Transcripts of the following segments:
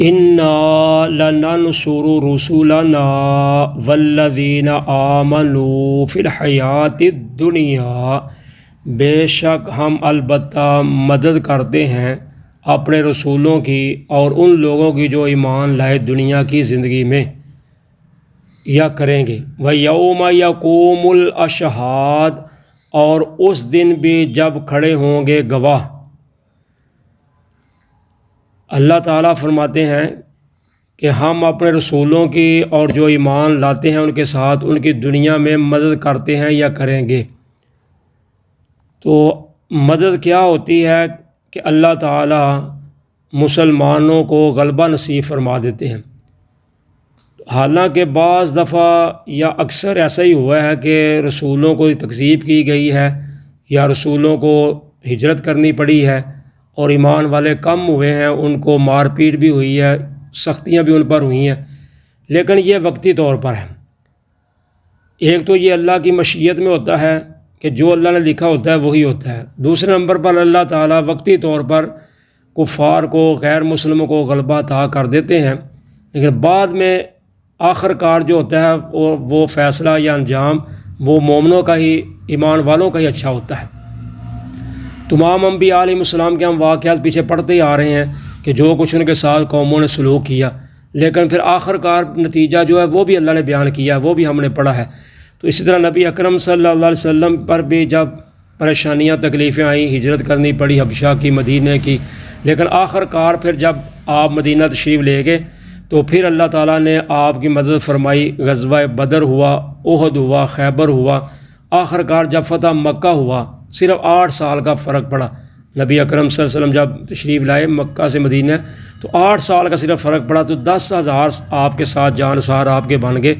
انا لننصر رسلنا والذین آمنوا فی الحیات الدنیا، بے شک ہم البتہ مدد کرتے ہیں اپنے رسولوں کی اور ان لوگوں کی جو ایمان لائے دنیا کی زندگی میں، یا کریں گے۔ وَيَوْمَ يَقُومُ الْأَشْهَادُ، اور اس دن بھی جب کھڑے ہوں گے گواہ۔ اللہ تعالیٰ فرماتے ہیں کہ ہم اپنے رسولوں کی اور جو ایمان لاتے ہیں ان کے ساتھ ان کی دنیا میں مدد کرتے ہیں یا کریں گے۔ تو مدد کیا ہوتی ہے کہ اللہ تعالیٰ مسلمانوں کو غلبہ نصیب فرما دیتے ہیں۔ حالانکہ بعض دفعہ یا اکثر ایسا ہی ہوا ہے کہ رسولوں کو تکذیب کی گئی ہے یا رسولوں کو ہجرت کرنی پڑی ہے اور ایمان والے کم ہوئے ہیں، ان کو مار پیٹ بھی ہوئی ہے، سختیاں بھی ان پر ہوئی ہیں، لیکن یہ وقتی طور پر ہے۔ ایک تو یہ اللہ کی مشیت میں ہوتا ہے کہ جو اللہ نے لکھا ہوتا ہے وہی ہوتا ہے۔ دوسرے نمبر پر اللہ تعالیٰ وقتی طور پر کفار کو، غیر مسلموں کو غلبہ عطا کر دیتے ہیں، لیکن بعد میں آخر کار جو ہوتا ہے وہ فیصلہ یا انجام وہ مومنوں کا ہی، ایمان والوں کا ہی اچھا ہوتا ہے۔ تمام انبیاء علیہ السلام کے ہم واقعات پیچھے پڑھتے ہی آ رہے ہیں کہ جو کچھ ان کے ساتھ قوموں نے سلوک کیا، لیکن پھر آخر کار نتیجہ جو ہے وہ بھی اللہ نے بیان کیا ہے، وہ بھی ہم نے پڑھا ہے۔ تو اسی طرح نبی اکرم صلی اللہ علیہ وسلم پر بھی جب پریشانیاں تکلیفیں آئیں، ہجرت کرنی پڑی حبشہ کی، مدینہ کی، لیکن آخر کار پھر جب آپ مدینہ تشریف لے گئے تو پھر اللہ تعالیٰ نے آپ کی مدد فرمائی۔ غزوہ بدر ہوا، احد ہوا، خیبر ہوا، آخر کار جب فتح مکہ ہوا، صرف 8 سال کا فرق پڑا۔ نبی اکرم صلی اللہ علیہ وسلم جب تشریف لائے مکہ سے مدینہ تو 8 سال کا صرف فرق پڑا، تو 10,000 آپ کے ساتھ جانسار آپ کے بن گئے۔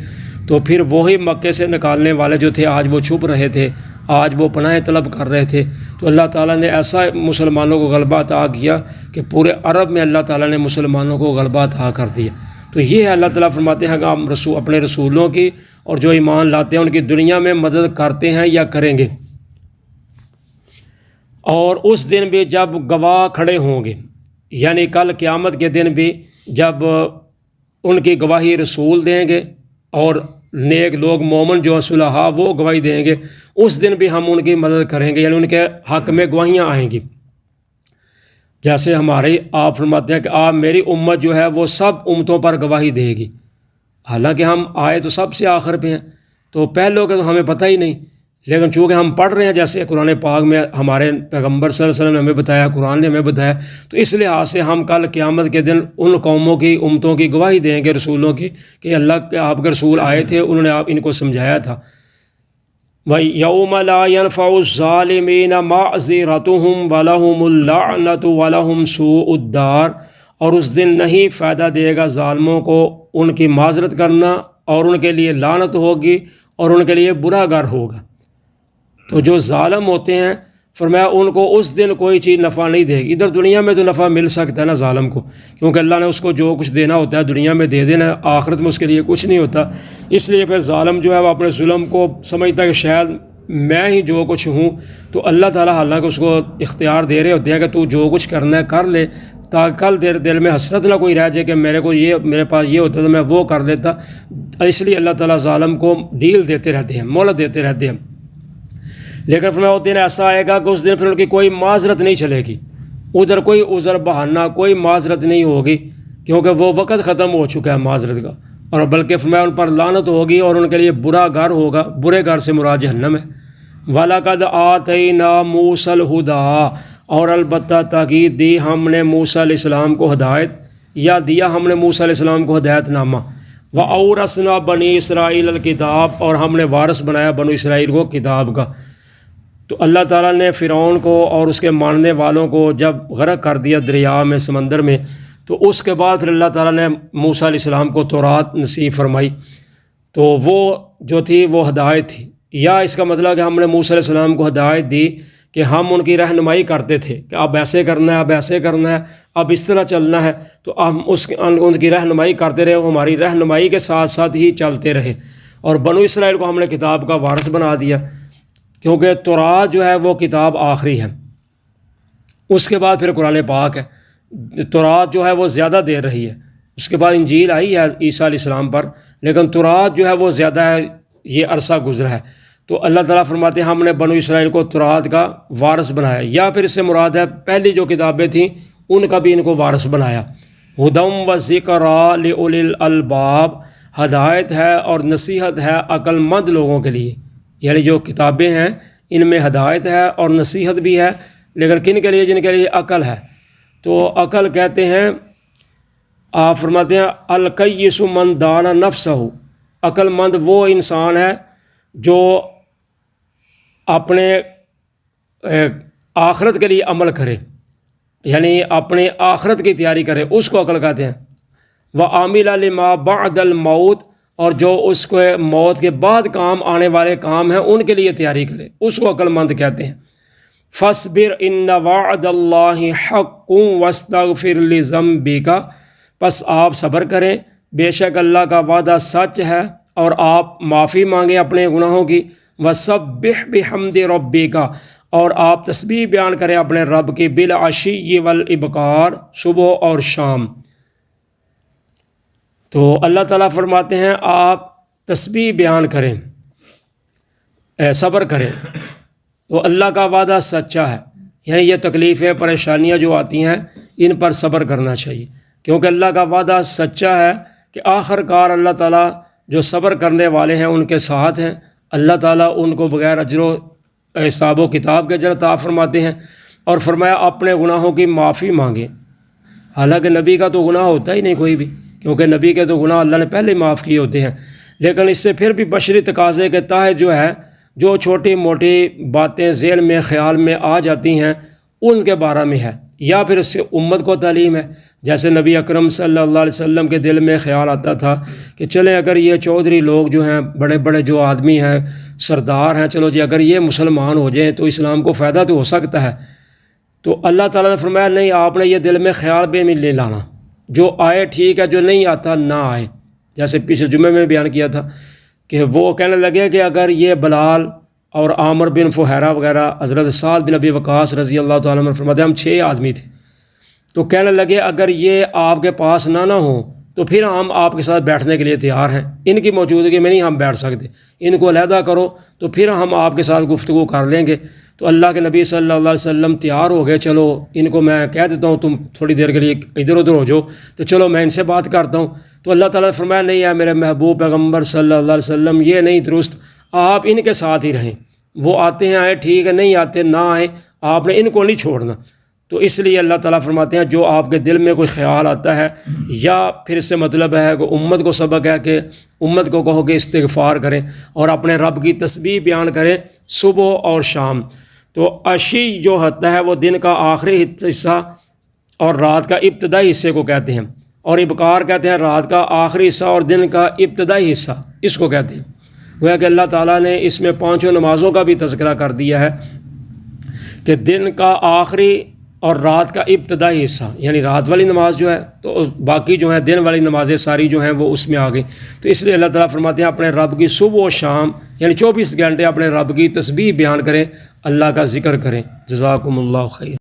تو پھر وہی مکے سے نکالنے والے جو تھے آج وہ چھپ رہے تھے، آج وہ پناہ طلب کر رہے تھے، تو اللہ تعالیٰ نے ایسا مسلمانوں کو غلبہ عطا کیا کہ پورے عرب میں اللہ تعالیٰ نے مسلمانوں کو غلبہ عطا کر دیا۔ تو یہ ہے اللہ تعالیٰ فرماتے ہیں کہ ہم اپنے رسولوں کی اور جو ایمان لاتے ہیں ان کی دنیا میں مدد کرتے ہیں یا کریں گے۔ اور اس دن بھی جب گواہ کھڑے ہوں گے، یعنی کل قیامت کے دن بھی جب ان کی گواہی رسول دیں گے اور نیک لوگ مومن جو صلحاء وہ گواہی دیں گے، اس دن بھی ہم ان کی مدد کریں گے، یعنی ان کے حق میں گواہیاں آئیں گی۔ جیسے ہمارے آپ فرماتے ہیں کہ آپ میری امت جو ہے وہ سب امتوں پر گواہی دے گی، حالانکہ ہم آئے تو سب سے آخر پہ ہیں، تو پہلوں کے تو ہمیں پتہ ہی نہیں، لیکن چونکہ ہم پڑھ رہے ہیں جیسے قرآن پاک میں ہمارے پیغمبر صلی اللہ علیہ وسلم نے ہمیں بتایا، قرآن نے ہمیں بتایا، تو اس لحاظ سے ہم کل قیامت کے دن ان قوموں کی، امتوں کی گواہی دیں گے، رسولوں کی، کہ اللہ کے آپ کے رسول آئے تھے، انہوں نے آپ ان کو سمجھایا تھا۔ وَيَوْمَ لَا يَنْفَعُ الظَّالِمِينَ مَعْذِرَتُهُمْ وَلَهُمُ اللَّعْنَةُ وَلَهُمْ سُوءُ الدَّارِ، اور اس دن نہیں فائدہ دے گا ظالموں کو ان کی معذرت کرنا، اور ان کے لیے لعنت ہوگی اور ان کے لیے برا گھر ہوگا۔ تو جو ظالم ہوتے ہیں فرمایا ان کو اس دن کوئی چیز نفع نہیں دے گی۔ ادھر دنیا میں تو نفع مل سکتا ہے نا ظالم کو، کیونکہ اللہ نے اس کو جو کچھ دینا ہوتا ہے دنیا میں دے دینا، آخرت میں اس کے لیے کچھ نہیں ہوتا۔ اس لیے پھر ظالم جو ہے وہ اپنے ظلم کو سمجھتا ہے کہ شاید میں ہی جو کچھ ہوں، تو اللہ تعالیٰ حالانکہ اس کو اختیار دے رہے ہوتے ہیں کہ تو جو کچھ کرنا ہے کر لے، تاکہ کل دل میں حسرت نہ کوئی رہ جائے کہ میرے پاس یہ ہوتا تو میں وہ کر لیتا۔ اس لیے اللہ تعالیٰ ظالم کو ڈیل دیتے رہتے ہیں، مہلت دیتے رہتے ہیں۔ لیکن فرمایا وہ دن ایسا آئے گا کہ اس دن پھر ان کی کوئی معذرت نہیں چلے گی، ادھر کوئی عذر بہانہ، کوئی معذرت نہیں ہوگی، کیونکہ وہ وقت ختم ہو چکا ہے معذرت کا، اور بلکہ فرمایا ان پر لعنت ہوگی اور ان کے لیے برا گھر ہوگا، برے گھر سے مراد جہنم ہے۔ وَلَقَدْ آتَيْنَا مُوسَى الْهُدَىٰ، اور البتہ تاکید دی ہم نے موسیٰ علیہ السلام کو ہدایت، یا دیا ہم نے موسیٰ علیہ السلام کو ہدایت نامہ۔ وَأَوْرَثْنَا بَنِي إِسْرَائِيلَ الْكِتَابَ، اور ہم نے وارث بنایا بنو اسرائیل کو کتاب کا۔ تو اللہ تعالیٰ نے فرعون کو اور اس کے ماننے والوں کو جب غرق کر دیا دریا میں، سمندر میں، تو اس کے بعد پھر اللہ تعالیٰ نے موسیٰ علیہ السلام کو تورات نصیب فرمائی، تو وہ جو تھی وہ ہدایت تھی، یا اس کا مطلب کہ ہم نے موسیٰ علیہ السلام کو ہدایت دی کہ ہم ان کی رہنمائی کرتے تھے کہ اب ایسے کرنا ہے، اب ایسے کرنا ہے، اب اس طرح چلنا ہے، تو ہم ان کی رہنمائی کرتے رہے، ہماری رہنمائی کے ساتھ ساتھ ہی چلتے رہے، اور بنو اسرائیل کو ہم نے کتاب کا وارث بنا دیا، کیونکہ تورات جو ہے وہ کتاب آخری ہے، اس کے بعد پھر قرآن پاک ہے۔ تورات جو ہے وہ زیادہ دیر رہی ہے، اس کے بعد انجیل آئی ہے عیسیٰ علیہ السلام پر، لیکن تورات جو ہے وہ زیادہ ہے، یہ عرصہ گزرا ہے۔ تو اللہ تعالیٰ فرماتے ہیں ہم نے بنو اسرائیل کو تورات کا وارث بنایا، یا پھر اس سے مراد ہے پہلی جو کتابیں تھیں ان کا بھی ان کو وارث بنایا۔ ہدی و ذکریٰ لأولی الالباب، ہدایت ہے اور نصیحت ہے عقل مند لوگوں کے لیے، یعنی جو کتابیں ہیں ان میں ہدایت ہے اور نصیحت بھی ہے، لیکن کن کے لیے؟ جن کے لیے عقل ہے۔ تو عقل کہتے ہیں، آپ فرماتے ہیں الکیس من دان نفسہ، عقل مند وہ انسان ہے جو اپنے آخرت کے لیے عمل کرے، یعنی اپنے آخرت کی تیاری کرے، اس کو عقل کہتے ہیں۔ وَعَمِلَ لِمَا بَعْدَ الْمَوْتِ، اور جو اس کو موت کے بعد کام آنے والے کام ہیں ان کے لیے تیاری کرے، اس کو عقل مند کہتے ہیں۔ فَاصْبِرْ إِنَّ وَعْدَ اللَّهِ حَقٌّ وَاسْتَغْفِرْ لِذَنبِكَ، پس آپ صبر کریں، بے شک اللہ کا وعدہ سچ ہے، اور آپ معافی مانگیں اپنے گناہوں کی۔ وَسَبِّحْ بِحَمْدِ رَبِّكَ، اور آپ تسبیح بیان کریں اپنے رب کی، بِالْعَشِيِّ وَالْإِبْكَارِ، صبح اور شام۔ تو اللہ تعالیٰ فرماتے ہیں آپ تسبیح بیان کریں، صبر کریں، تو اللہ کا وعدہ سچا ہے، یعنی یہ تکلیفیں پریشانیاں جو آتی ہیں ان پر صبر کرنا چاہیے، کیونکہ اللہ کا وعدہ سچا ہے کہ آخر کار اللہ تعالیٰ جو صبر کرنے والے ہیں ان کے ساتھ ہیں، اللہ تعالیٰ ان کو بغیر اجر و حساب و کتاب کے اجر عطا فرماتے ہیں۔ اور فرمایا اپنے گناہوں کی معافی مانگیں، حالانکہ نبی کا تو گناہ ہوتا ہی نہیں کوئی بھی، کیونکہ نبی کے تو گناہ اللہ نے پہلے معاف کیے ہوتے ہیں، لیکن اس سے پھر بھی بشری تقاضے کے تحت جو ہے، جو چھوٹی موٹی باتیں ذہن میں خیال میں آ جاتی ہیں ان کے بارے میں ہے، یا پھر اس سے امت کو تعلیم ہے۔ جیسے نبی اکرم صلی اللہ علیہ وسلم کے دل میں خیال آتا تھا کہ چلیں اگر یہ چودھری لوگ جو ہیں، بڑے بڑے جو آدمی ہیں، سردار ہیں، چلو جی اگر یہ مسلمان ہو جائیں تو اسلام کو فائدہ تو ہو سکتا ہے۔ تو اللہ تعالیٰ نے فرمایا نہیں، آپ نے یہ دل میں خیال بھی نہیں لانا، جو آئے ٹھیک ہے، جو نہیں آتا نہ آئے۔ جیسے پچھلے جمعے میں بیان کیا تھا کہ وہ کہنے لگے کہ اگر یہ بلال اور عامر بن فہیرہ وغیرہ، حضرت سعد بن ابی وقاص رضی اللہ تعالیٰ عنہ فرماتے ہیں ہم 6 آدمی تھے، تو کہنے لگے اگر یہ آپ کے پاس نہ ہوں تو پھر ہم آپ کے ساتھ بیٹھنے کے لیے تیار ہیں، ان کی موجودگی میں نہیں ہم بیٹھ سکتے، ان کو علیحدہ کرو تو پھر ہم آپ کے ساتھ گفتگو کر لیں گے۔ تو اللہ کے نبی صلی اللہ علیہ وسلم تیار ہو گئے، چلو ان کو میں کہہ دیتا ہوں تم تھوڑی دیر کے لیے ادھر ادھر ہو جاؤ، تو چلو میں ان سے بات کرتا ہوں۔ تو اللہ تعالیٰ نے فرمایا نہیں ہے میرے محبوب پیغمبر صلی اللہ علیہ وسلم، یہ نہیں درست، آپ ان کے ساتھ ہی رہیں، وہ آتے ہیں آئے ٹھیک ہے، نہیں آتے نہ آئے، آپ نے ان کو نہیں چھوڑنا۔ تو اس لیے اللہ تعالیٰ فرماتے ہیں جو آپ کے دل میں کوئی خیال آتا ہے، یا پھر اس سے مطلب ہے کہ امت کو سبق ہے کہ امت کو کہو کہ استغفار کریں اور اپنے رب کی تسبیح بیان کریں صبح اور شام۔ تو عشی جو ہوتا ہے وہ دن کا آخری حصہ اور رات کا ابتدائی حصے کو کہتے ہیں، اور ابکار کہتے ہیں رات کا آخری حصہ اور دن کا ابتدائی حصہ، اس کو کہتے ہیں۔ گویا کہ اللہ تعالیٰ نے اس میں 5 نمازوں کا بھی تذکرہ کر دیا ہے کہ دن کا آخری اور رات کا ابتدائی حصہ، یعنی رات والی نماز جو ہے، تو باقی جو ہیں دن والی نمازیں ساری جو ہیں وہ اس میں آ گئی۔ تو اس لیے اللہ تعالیٰ فرماتے ہیں اپنے رب کی صبح و شام، یعنی 24 گھنٹے اپنے رب کی تسبیح بیان کریں، اللہ کا ذکر کریں۔ جزاکم اللہ خیر۔